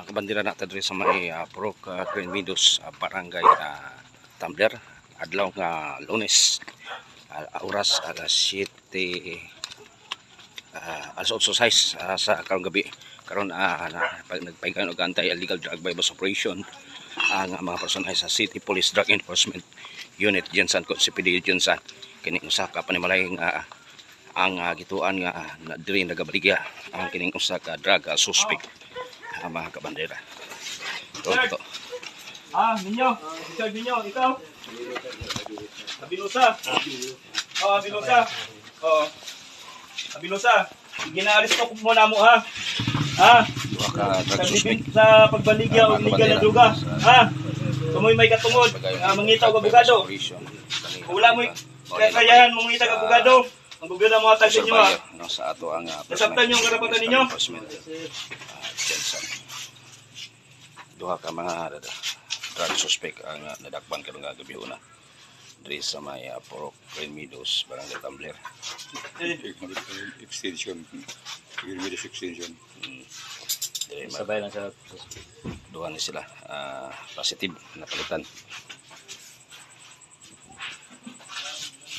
Kabandira na diri sa may Purok Green Meadows, Barangay Tumbler. Adlaw nga Lunes, oras alas 7 alas 8:06 sa karong gabi. Karon nagpahigan og anti-illegal drug bypass operation ang mga personal sa City Police Drug Enforcement Unit Jensan ko si PD Jensan kini usa ka panimalay nga ang gituan nga diri nagabaligya ang kining usa ka drug suspect mga kabandera. Ito. Ninyo. Sir Ninyo, ikaw. Abinusa. Abinusa. Abinusa. Ginaalis ko muna mo ha. Sa pagbaligya o illegal na droga. Tumoy may katungod. Mangitaw ka abogado. Wala mo kakayahan mong ngita ka abogado. Ang gugana mo atag ninyo ha. Sa ato ang nasabtan yung karapatan ninyo. Duha ka mga drug suspect ang nadakpan karong gabi una diri sa may Purok Green Meadows, Barangay Tumbler. Extension. Green Meadows extension. Sabay lang sa duha ni sila positive na palitan.